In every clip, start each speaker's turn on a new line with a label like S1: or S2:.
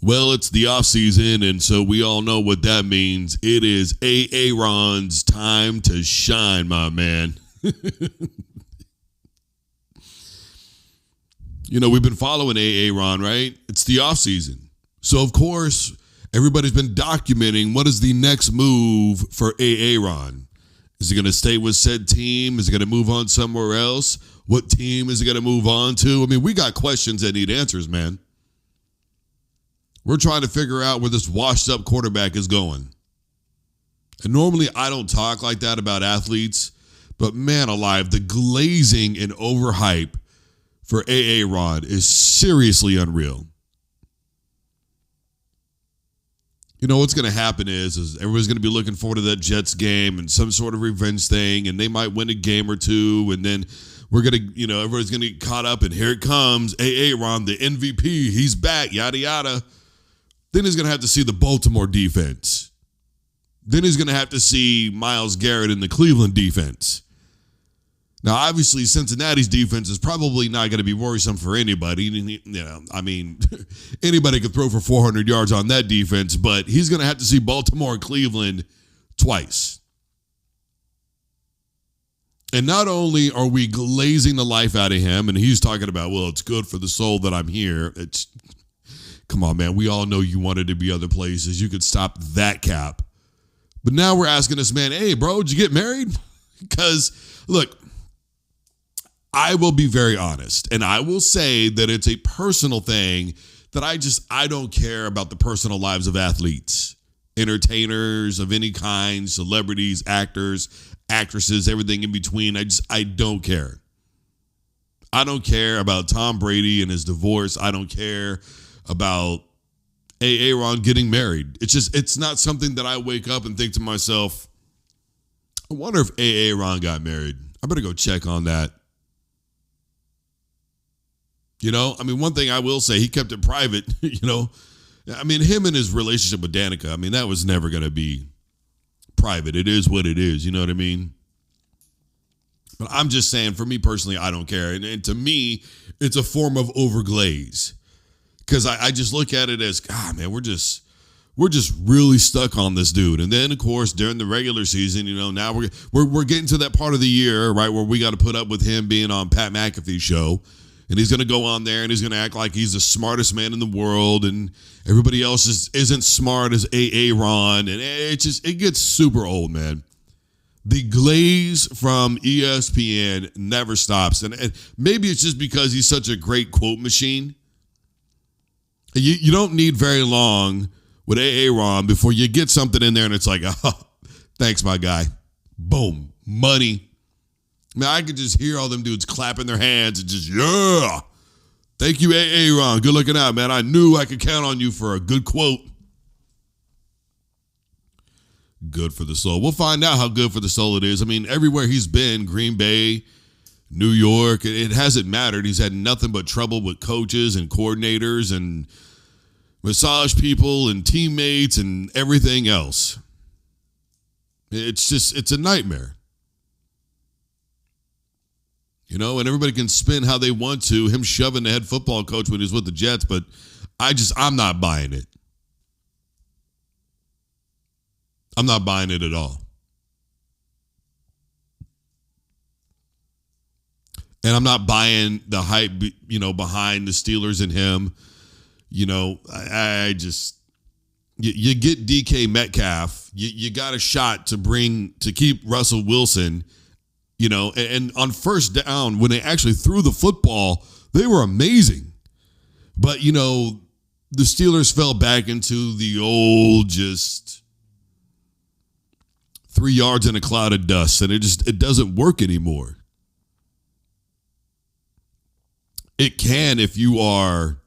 S1: Well, it's the off season, and so we all know what that means. It is A-Aron's time to shine, my man. We've been following A-Aron, right? It's the off season. So, of course, everybody's been documenting what is the next move for A-Aron. Is he going to stay with said team? Is he going to move on somewhere else? What team is he going to move on to? I mean, we got questions that need answers, man. We're trying to figure out where this washed-up quarterback is going. And normally I don't talk like that about athletes, but man alive, the glazing and overhype for A-Aron is seriously unreal. What's going to happen is everybody's going to be looking forward to that Jets game and some sort of revenge thing, and they might win a game or two, and then we're going to, everybody's going to get caught up, and here it comes, A-Aron, the MVP, he's back, yada, yada. Then he's going to have to see the Baltimore defense. Then he's going to have to see Myles Garrett in the Cleveland defense. Now, obviously, Cincinnati's defense is probably not going to be worrisome for anybody. Anybody could throw for 400 yards on that defense, but he's going to have to see Baltimore and Cleveland twice. And not only are we glazing the life out of him, and he's talking about, well, it's good for the soul that I'm here. Come on, man. We all know you wanted to be other places. You could stop that cap. But now we're asking this man, hey, bro, did you get married? Because, look, I will be very honest, and I will say that it's a personal thing that I don't care about the personal lives of athletes, entertainers of any kind, celebrities, actors, actresses, everything in between. I don't care. I don't care about Tom Brady and his divorce. I don't care about A-Aron getting married. It's not something that I wake up and think to myself, I wonder if A-Aron got married. I better go check on that. One thing I will say, he kept it private, him and his relationship with Danica, that was never going to be private. It is what it is, you know what I mean? But I'm just saying, for me personally, I don't care. And to me, it's a form of overglaze. Because I just look at it as, God, man, we're just really stuck on this dude. And then, of course, during the regular season, now we're getting to that part of the year, right, where we got to put up with him being on Pat McAfee's show. And he's going to go on there and he's going to act like he's the smartest man in the world, and everybody else isn't smart as A-Aron. And it gets super old, man. The glaze from ESPN never stops. And maybe it's just because he's such a great quote machine. You don't need very long with A-Aron before you get something in there and it's like, oh, thanks, my guy. Boom. Money. I could just hear all them dudes clapping their hands and just, yeah. Thank you, A-Aron. Good looking out, man. I knew I could count on you for a good quote. Good for the soul. We'll find out how good for the soul it is. Everywhere he's been, Green Bay, New York, it hasn't mattered. He's had nothing but trouble with coaches and coordinators and massage people and teammates and everything else. It's a nightmare. And everybody can spin how they want to, him shoving the head football coach when he was with the Jets, but I'm not buying it. I'm not buying it at all. And I'm not buying the hype, behind the Steelers and him. You get DK Metcalf. You got a shot to keep Russell Wilson, and on first down, when they actually threw the football, they were amazing. But, the Steelers fell back into the old just 3 yards in a cloud of dust, and it doesn't work anymore. It can if you are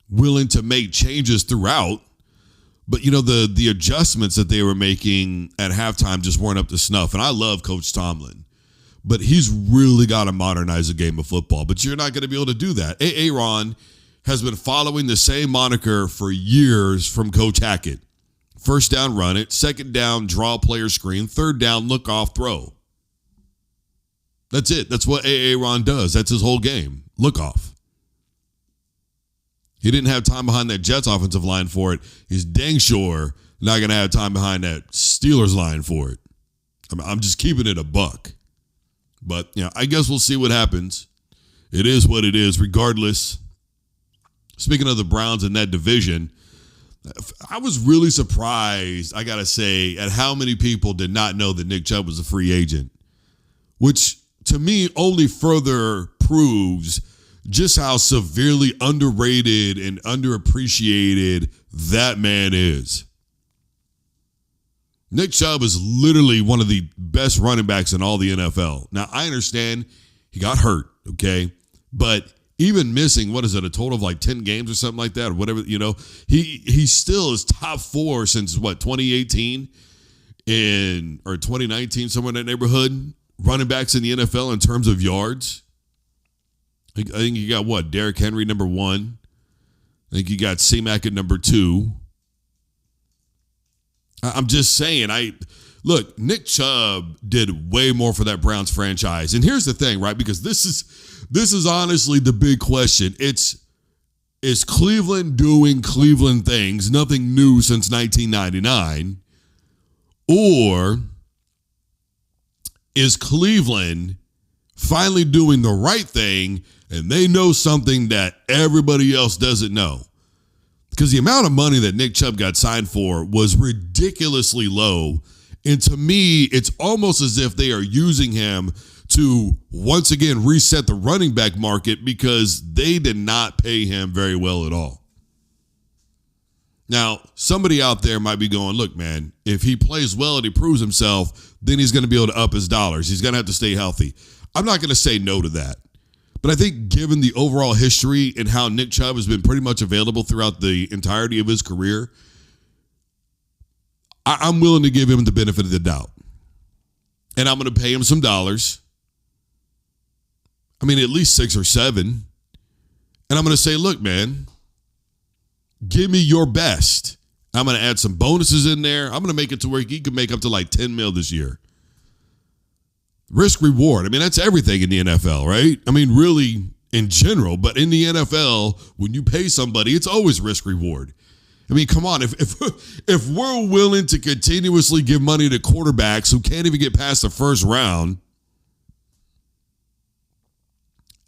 S1: willing to make changes throughout. But, the adjustments that they were making at halftime just weren't up to snuff. And I love Coach Tomlin. But he's really got to modernize the game of football. But you're not going to be able to do that. A-Aron has been following the same moniker for years from Coach Hackett. First down, run it. Second down, draw player screen. Third down, look off, throw. That's it. That's what A-Aron does. That's his whole game. Look off. He didn't have time behind that Jets offensive line for it. He's dang sure not going to have time behind that Steelers line for it. I'm just keeping it a buck. But, I guess we'll see what happens. It is what it is, regardless. Speaking of the Browns in that division, I was really surprised, I got to say, at how many people did not know that Nick Chubb was a free agent, which to me only further proves just how severely underrated and underappreciated that man is. Nick Chubb is literally one of the best running backs in all the NFL. Now, I understand he got hurt, okay? But even missing, a total of like 10 games or something like that, or whatever, he still is top 4 since 2018 or 2019, somewhere in that neighborhood, running backs in the NFL in terms of yards. I think you got Derrick Henry, number 1. I think you got C-Mac at number 2. I'm just saying, Nick Chubb did way more for that Browns franchise. And here's the thing, right? Because this is honestly the big question. Is Cleveland doing Cleveland things, nothing new since 1999? Or is Cleveland finally doing the right thing and they know something that everybody else doesn't know? Because the amount of money that Nick Chubb got signed for was ridiculously low. And to me, it's almost as if they are using him to once again reset the running back market because they did not pay him very well at all. Now, somebody out there might be going, look, man, if he plays well and he proves himself, then he's going to be able to up his dollars. He's going to have to stay healthy. I'm not going to say no to that. But I think given the overall history and how Nick Chubb has been pretty much available throughout the entirety of his career, I'm willing to give him the benefit of the doubt. And I'm going to pay him some dollars. At least 6 or 7. And I'm going to say, look, man, give me your best. I'm going to add some bonuses in there. I'm going to make it to where he can make up to like $10 million this year. Risk reward. That's everything in the NFL, right? Really in general, but in the NFL, when you pay somebody, it's always risk reward. Come on, if we're willing to continuously give money to quarterbacks who can't even get past the first round,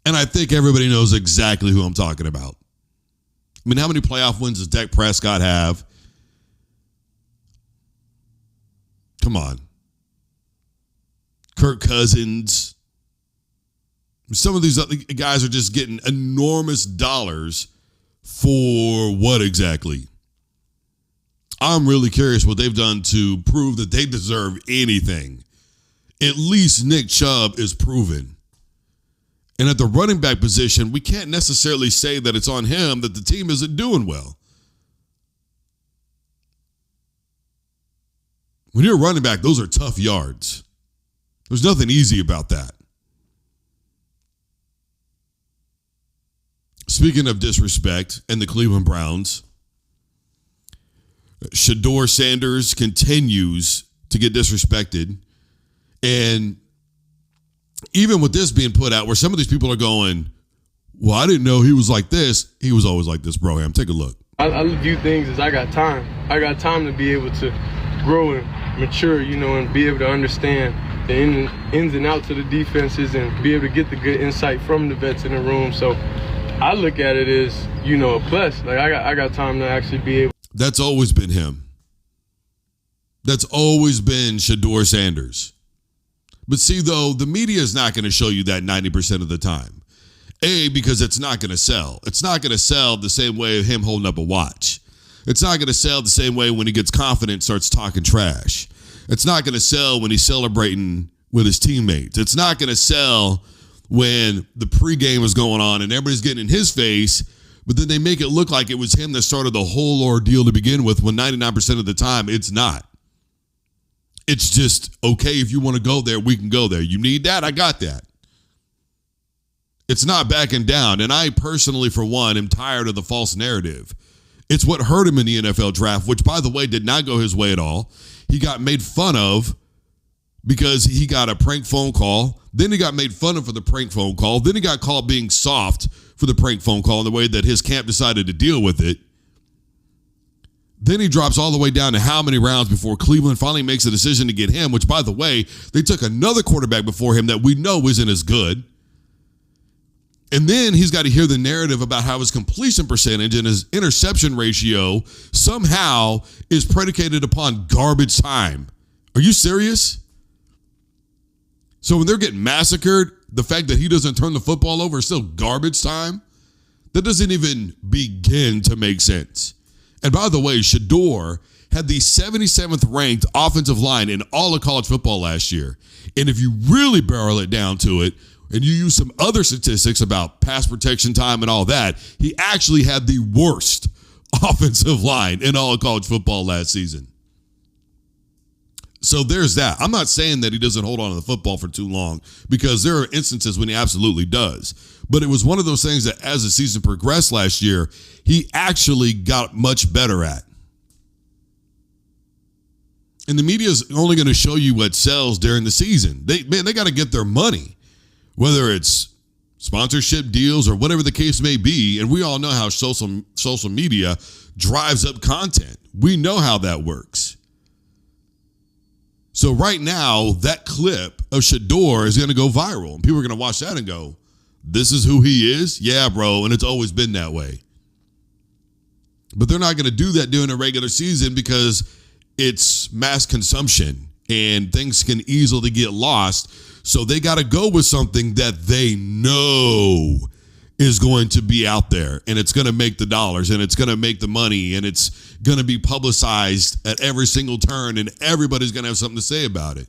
S1: and I think everybody knows exactly who I'm talking about. How many playoff wins does Dak Prescott have? Come on. Kirk Cousins. Some of these other guys are just getting enormous dollars for what exactly? I'm really curious what they've done to prove that they deserve anything. At least Nick Chubb is proven. And at the running back position, we can't necessarily say that it's on him that the team isn't doing well. When you're a running back, those are tough yards. There's nothing easy about that. Speaking of disrespect and the Cleveland Browns, Sheduer Sanders continues to get disrespected. And even with this being put out, where some of these people are going, well, I didn't know he was like this. He was always like this, bro. Take a look.
S2: I view things as I got time. I got time to be able to grow and mature, and be able to understand the ins and outs of the defenses and be able to get the good insight from the vets in the room. So I look at it as, a plus. Like I got time to actually be able.
S1: That's always been him. That's always been Sheduer Sanders. But see, though, the media is not going to show you that 90% of the time. A, because it's not going to sell. It's not going to sell the same way of him holding up a watch. It's not going to sell the same way when he gets confident, starts talking trash. It's not going to sell when he's celebrating with his teammates. It's not going to sell when the pregame is going on and everybody's getting in his face, but then they make it look like it was him that started the whole ordeal to begin with, when 99% of the time it's not. It's just, okay, if you want to go there, we can go there. You need that? I got that. It's not backing down. And I personally, for one, am tired of the false narrative. It's what hurt him in the NFL draft, which, by the way, did not go his way at all. He got made fun of because he got a prank phone call. Then he got made fun of for the prank phone call. Then he got called being soft for the prank phone call and the way that his camp decided to deal with it. Then he drops all the way down to how many rounds before Cleveland finally makes a decision to get him, which, by the way, they took another quarterback before him that we know isn't as good. And then he's got to hear the narrative about how his completion percentage and his interception ratio somehow is predicated upon garbage time. Are you serious? So when they're getting massacred, the fact that he doesn't turn the football over is still garbage time? That doesn't even begin to make sense. And by the way, Sheduer had the 77th ranked offensive line in all of college football last year. And if you really barrel it down to it, and you use some other statistics about pass protection time and all that, he actually had the worst offensive line in all of college football last season. So there's that. I'm not saying that he doesn't hold on to the football for too long, because there are instances when he absolutely does. But it was one of those things that as the season progressed last year, he actually got much better at. And the media is only going to show you what sells during the season. They got to get their money, whether it's sponsorship deals or whatever the case may be. And we all know how social media drives up content. We know how that works. So right now, that clip of Sheduer is going to go viral. And people are going to watch that and go, this is who he is? Yeah, bro. And it's always been that way. But they're not going to do that during a regular season because it's mass consumption and things can easily get lost. So they got to go with something that they know is going to be out there, and it's going to make the dollars, and it's going to make the money, and it's going to be publicized at every single turn, and everybody's going to have something to say about it.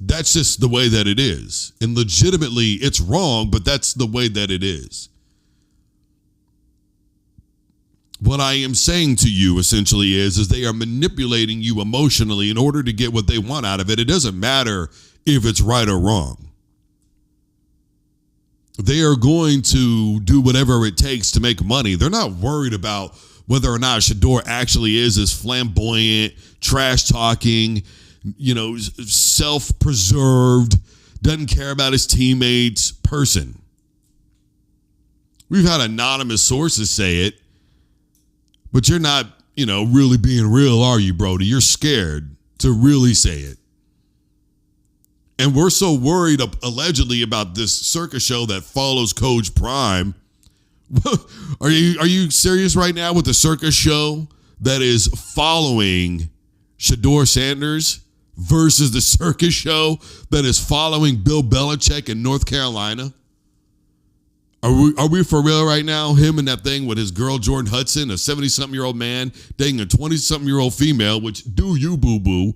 S1: That's just the way that it is. And legitimately, it's wrong, but that's the way that it is. What I am saying to you essentially is they are manipulating you emotionally in order to get what they want out of it. It doesn't matter if it's right or wrong. They are going to do whatever it takes to make money. They're not worried about whether or not Sheduer actually is as flamboyant, trash talking, self-preserved, doesn't care about his teammates person. We've had anonymous sources say it, but you're not, really being real, are you, Brody? You're scared to really say it. And we're so worried, allegedly, about this circus show that follows Coach Prime. Are you serious right now with the circus show that is following Sheduer Sanders versus the circus show that is following Bill Belichick in North Carolina? Are we for real right now? Him and that thing with his girl Jordan Hudson, a 70-something-year-old man dating a 20-something-year-old female, which do you, boo-boo.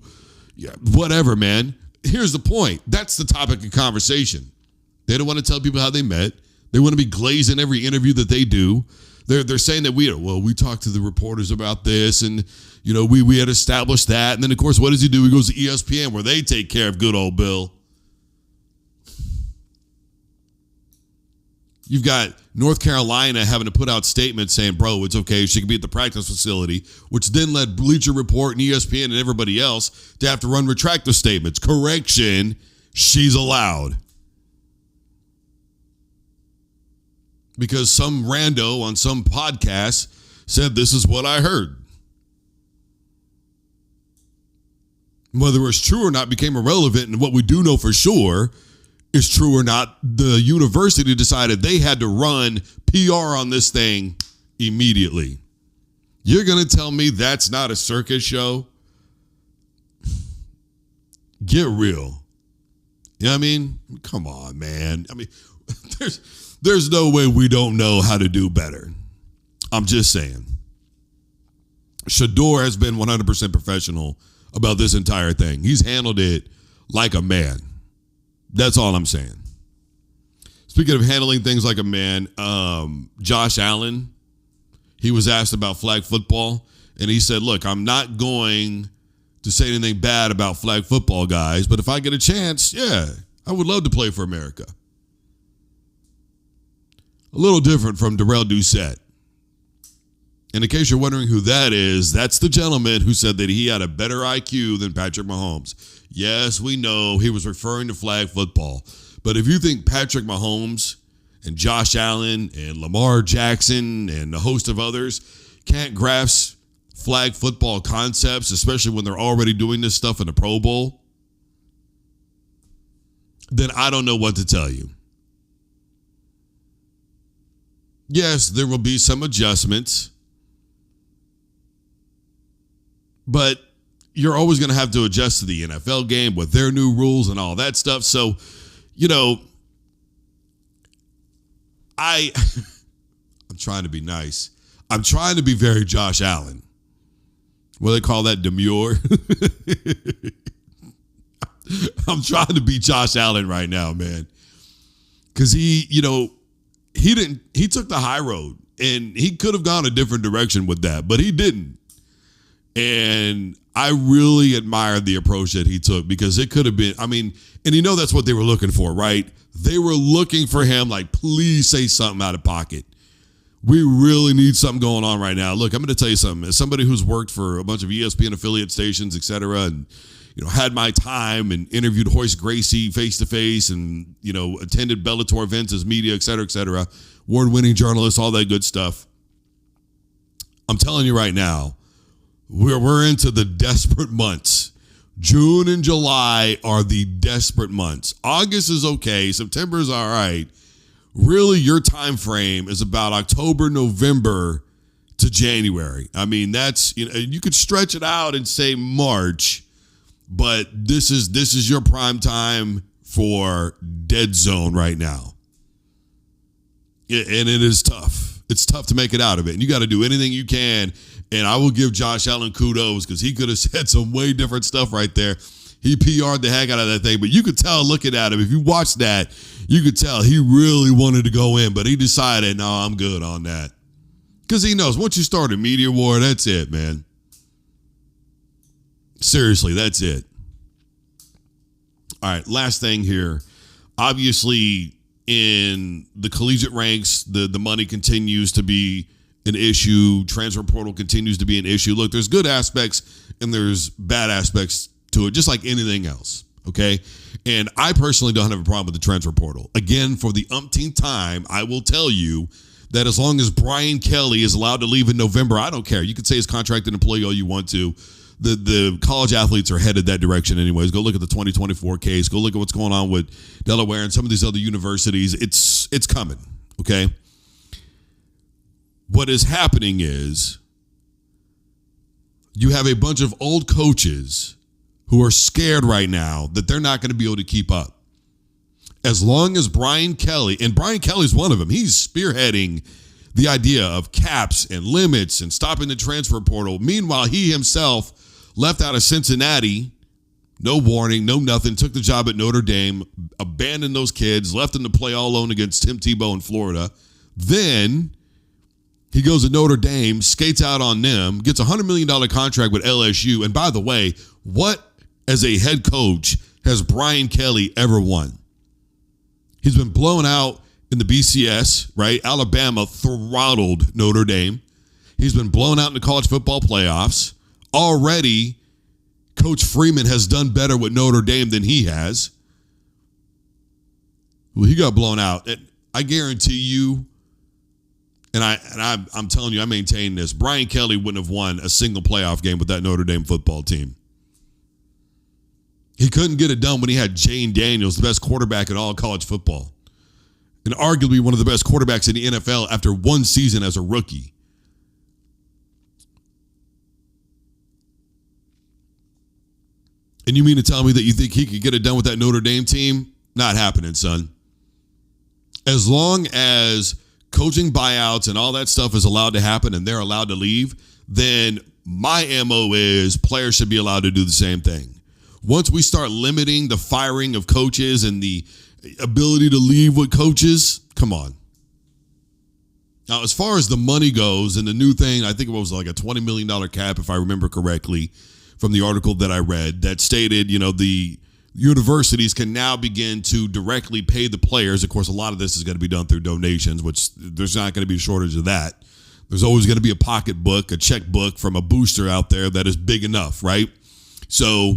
S1: Yeah, whatever, man. Here's the point. That's the topic of conversation. They don't want to tell people how they met. They want to be glazing every interview that they do. They're saying that we talked to the reporters about this, and we had established that. And then of course, what does he do? He goes to ESPN where they take care of good old Bill. You've got North Carolina having to put out statements saying, bro, it's okay. She can be at the practice facility, which then led Bleacher Report and ESPN and everybody else to have to run retractive statements. Correction, she's allowed. Because some rando on some podcast said, this is what I heard. Whether it's true or not became irrelevant, and what we do know for sure is true or not, the university decided they had to run PR on this thing immediately. You're going to tell me that's not a circus show? Get real. You know what I mean? Come on, man. I mean, there's no way we don't know how to do better. I'm just saying. Sheduer has been 100% professional about this entire thing. He's handled it like a man. That's all I'm saying. Speaking of handling things like a man, Josh Allen, he was asked about flag football, and he said, look, I'm not going to say anything bad about flag football guys, but if I get a chance, yeah, I would love to play for America. A little different from Darrell Doucette. And in case you're wondering who that is, that's the gentleman who said that he had a better IQ than Patrick Mahomes. Yes, we know he was referring to flag football. But if you think Patrick Mahomes and Josh Allen and Lamar Jackson and a host of others can't grasp flag football concepts, especially when they're already doing this stuff in the Pro Bowl, then I don't know what to tell you. Yes, there will be some adjustments, but you're always going to have to adjust to the NFL game with their new rules and all that stuff. So, I'm trying to be nice. I'm trying to be very Josh Allen. What do they call that? Demure? I'm trying to be Josh Allen right now, man. Because he took the high road, and he could have gone a different direction with that, but he didn't. And I really admired the approach that he took, because it could have been, and that's what they were looking for, right? They were looking for him, like, please say something out of pocket. We really need something going on right now. Look, I'm going to tell you something. As somebody who's worked for a bunch of ESPN affiliate stations, et cetera, and, had my time and interviewed Hoist Gracie face-to-face and, attended Bellator events as media, et cetera, award-winning journalist, all that good stuff. I'm telling you right now, we're into the desperate months. June and July are the desperate months. August is okay. September is all right. Really, your time frame is about October, November to January. That's, you could stretch it out and say March, but this is your prime time for dead zone right now. And it is tough. It's tough to make it out of it. And you got to do anything you can. And I will give Josh Allen kudos, because he could have said some way different stuff right there. He PR'd the heck out of that thing. But you could tell looking at him, if you watch that, you could tell he really wanted to go in. But he decided, no, I'm good on that. Because he knows once you start a media war, that's it, man. Seriously, that's it. All right, last thing here. Obviously, in the collegiate ranks, the money continues to be an issue. Transfer portal continues to be an issue. Look, there's good aspects and there's bad aspects to it, just like anything else, okay? And I personally don't have a problem with the transfer portal. Again, for the umpteenth time, I will tell you that as long as Brian Kelly is allowed to leave in November, I don't care. You could say he's contracted employee all you want to. The college athletes are headed that direction anyways. Go look at the 2024 case. Go look at what's going on with Delaware and some of these other universities. It's coming, okay? What is happening is you have a bunch of old coaches who are scared right now that they're not going to be able to keep up. As long as Brian Kelly, and Brian Kelly's one of them, he's spearheading the idea of caps and limits and stopping the transfer portal. Meanwhile, he himself left out of Cincinnati, no warning, no nothing, took the job at Notre Dame, abandoned those kids, left them to play all alone against Tim Tebow in Florida. Then he goes to Notre Dame, skates out on them, gets a $100 million contract with LSU. And by the way, what as a head coach has Brian Kelly ever won? He's been blown out in the BCS, right? Alabama throttled Notre Dame. He's been blown out in the college football playoffs. Already, Coach Freeman has done better with Notre Dame than he has. Well, he got blown out. And I guarantee you, and I'm telling you, I maintain this, Brian Kelly wouldn't have won a single playoff game with that Notre Dame football team. He couldn't get it done when he had Jane Daniels, the best quarterback in all college football, and arguably one of the best quarterbacks in the NFL after one season as a rookie. And you mean to tell me that you think he could get it done with that Notre Dame team? Not happening, son. As long as coaching buyouts and all that stuff is allowed to happen and they're allowed to leave, then my MO is players should be allowed to do the same thing. Once we start limiting the firing of coaches and the ability to leave with coaches, come on. Now, as far as the money goes and the new thing, I think it was like a $20 million cap, if I remember correctly, from the article that I read that stated, the universities can now begin to directly pay the players. Of course, a lot of this is going to be done through donations, which there's not going to be a shortage of that. There's always going to be a pocketbook, a checkbook from a booster out there that is big enough, right? So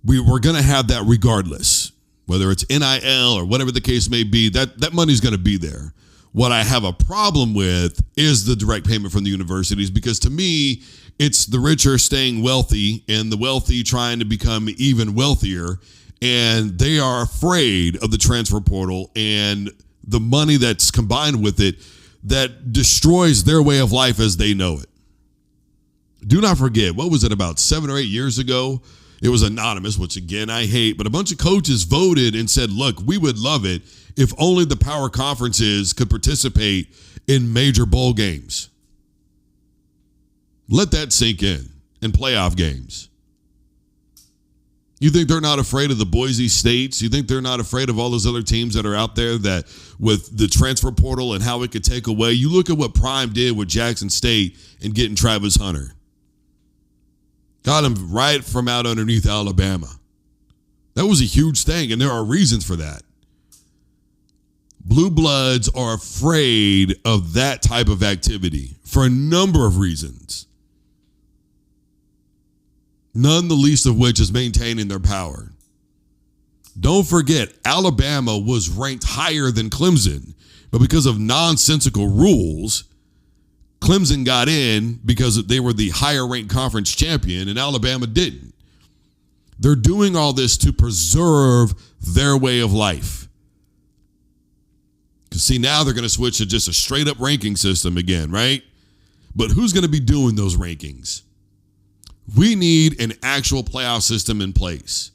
S1: we're going to have that regardless. whether it's NIL or whatever the case may be, that money's going to be there. What I have a problem with is the direct payment from the universities, because to me, it's the rich are staying wealthy and the wealthy trying to become even wealthier, and they are afraid of the transfer portal and the money that's combined with it that destroys their way of life as they know it. Do not forget, what was it, about 7 or 8 years ago? It was anonymous, which again, I hate, but a bunch of coaches voted and said, look, we would love it if only the power conferences could participate in major bowl games. Let that sink in playoff games. You think they're not afraid of the Boise States? You think they're not afraid of all those other teams that are out there that with the transfer portal and how it could take away? You look at what Prime did with Jackson State and getting Travis Hunter. Got him right from out underneath Alabama. That was a huge thing, and there are reasons for that. Blue Bloods are afraid of that type of activity for a number of reasons. None the least of which is maintaining their power. Don't forget, Alabama was ranked higher than Clemson, but because of nonsensical rules, Clemson got in because they were the higher ranked conference champion and Alabama didn't. They're doing all this to preserve their way of life. Because see, now they're going to switch to just a straight up ranking system again, right? But who's going to be doing those rankings? We need an actual playoff system in place.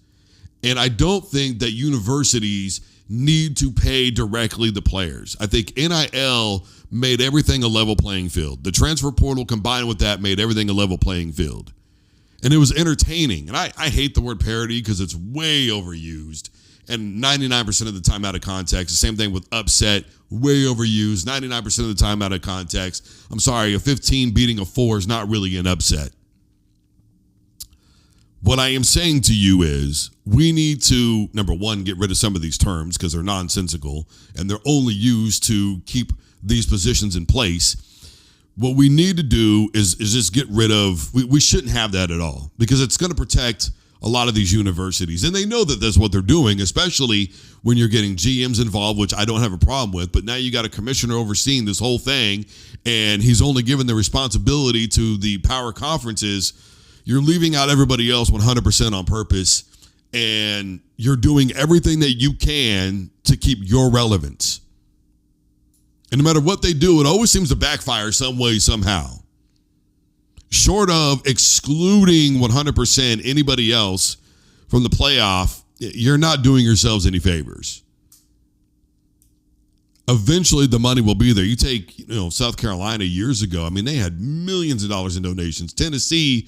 S1: And I don't think that universities need to pay directly the players. I think NIL made everything a level playing field. The transfer portal combined with that made everything a level playing field. And it was entertaining. And I hate the word parody because it's way overused. And 99% of the time out of context. The same thing with upset, way overused. 99% of the time out of context. I'm sorry, a 15 beating a 4 is not really an upset. What I am saying to you is we need to, number one, get rid of some of these terms because they're nonsensical and they're only used to keep these positions in place. What we need to do is just get rid of, we shouldn't have that at all because it's going to protect a lot of these universities. And they know that that's what they're doing, especially when you're getting GMs involved, which I don't have a problem with. But now you got a commissioner overseeing this whole thing and he's only given the responsibility to the power conferences. You're leaving out everybody else 100% on purpose, and you're doing everything that you can to keep your relevance. And no matter what they do, it always seems to backfire some way, somehow. Short of excluding 100% anybody else from the playoff, you're not doing yourselves any favors. Eventually, the money will be there. You take, South Carolina years ago. I mean, they had millions of dollars in donations. Tennessee,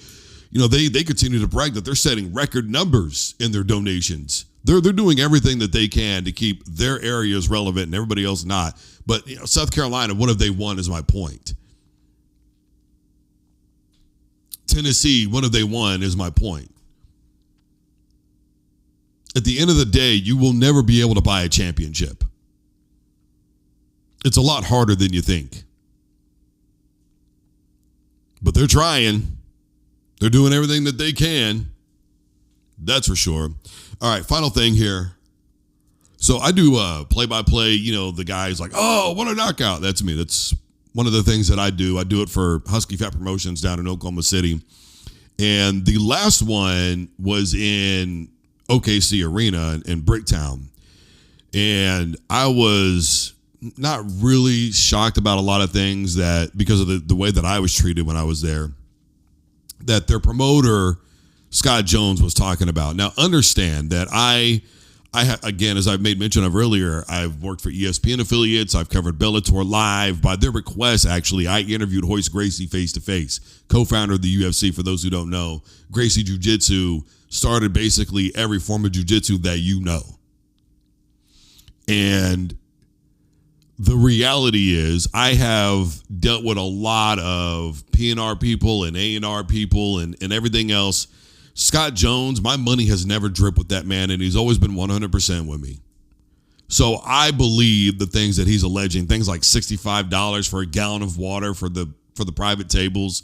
S1: they continue to brag that they're setting record numbers in their donations. They're doing everything that they can to keep their areas relevant and everybody else not. But South Carolina, what have they won is my point. Tennessee, what have they won is my point. At the end of the day, you will never be able to buy a championship. It's a lot harder than you think. But they're trying. They're doing everything that they can. That's for sure. All right, final thing here. So I do play-by-play, the guy's like, oh, what a knockout. That's me. That's one of the things that I do. I do it for Husky Fat Promotions down in Oklahoma City. And the last one was in OKC Arena in Bricktown. And I was not really shocked about a lot of things that because of the way that I was treated when I was there, that their promoter, Scott Jones, was talking about. Now, understand that I again, as I've made mention of earlier, I've worked for ESPN affiliates. I've covered Bellator live. By their request, actually, I interviewed Royce Gracie face-to-face, co-founder of the UFC, for those who don't know. Gracie Jiu-Jitsu started basically every form of jiu-jitsu that you know. And the reality is I have dealt with a lot of P&R people and A&R people and everything else. Scott Jones, my money has never dripped with that man, and he's always been 100% with me. So I believe the things that he's alleging, things like $65 for a gallon of water for the private tables,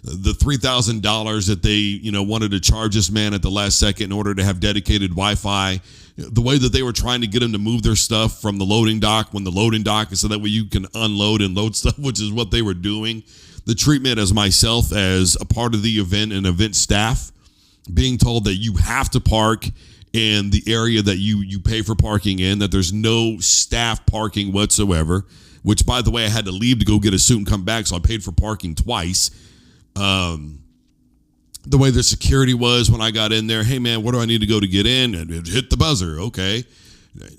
S1: the $3,000 that they, wanted to charge this man at the last second in order to have dedicated Wi-Fi, the way that they were trying to get him to move their stuff from the loading dock when the loading dock is so that way you can unload and load stuff, which is what they were doing. The treatment as myself, as a part of the event and event staff, being told that you have to park in the area that you pay for parking in, that there's no staff parking whatsoever, which, by the way, I had to leave to go get a suit and come back, so I paid for parking twice. The way the security was when I got in there, hey, man, where do I need to go to get in? And hit the buzzer. Okay.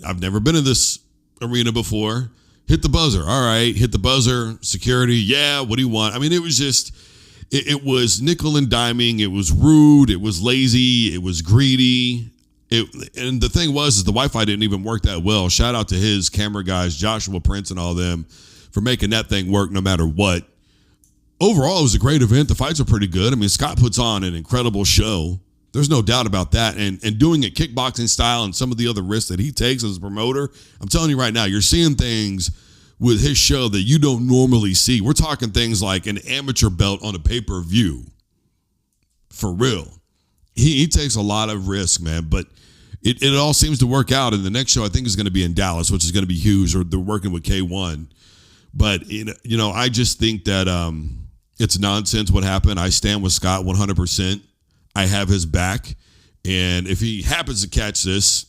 S1: I've never been in this arena before. Hit the buzzer. All right. Hit the buzzer. Security. Yeah. What do you want? I mean, it was just, it was nickel and diming. It was rude. It was lazy. It was greedy. And the thing was, is the Wi-Fi didn't even work that well. Shout out to his camera guys, Joshua Prince and all them, for making that thing work no matter what. Overall, it was a great event. The fights are pretty good. I mean, Scott puts on an incredible show. There's no doubt about that. And doing it kickboxing style and some of the other risks that he takes as a promoter, I'm telling you right now, you're seeing things with his show that you don't normally see. We're talking things like an amateur belt on a pay-per-view. For real. He takes a lot of risk, man. But it all seems to work out. And the next show, I think, is going to be in Dallas, which is going to be huge. Or they're working with K1. But, I just think that it's nonsense what happened. I stand with Scott 100%. I have his back. And if he happens to catch this,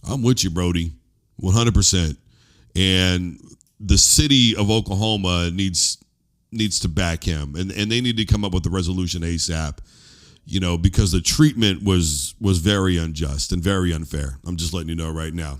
S1: I'm with you, Brody, 100%. And the city of Oklahoma needs to back him. And they need to come up with a resolution ASAP, because the treatment was very unjust and very unfair. I'm just letting you know right now.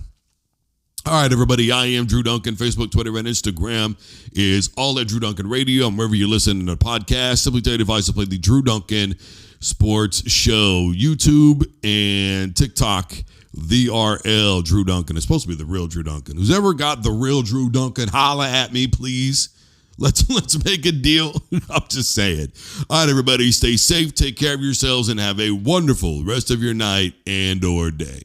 S1: All right, everybody, I am Drew Duncan. Facebook, Twitter, and Instagram is all at Drew Duncan Radio. And wherever you listen to the podcast, simply tell your device to play the Drew Duncan Sports Show. YouTube and TikTok, the RL Drew Duncan. It's supposed to be the real Drew Duncan. Who's ever got the real Drew Duncan, holla at me, please. Let's make a deal. I'm just saying. All right, everybody, stay safe, take care of yourselves, and have a wonderful rest of your night and or day.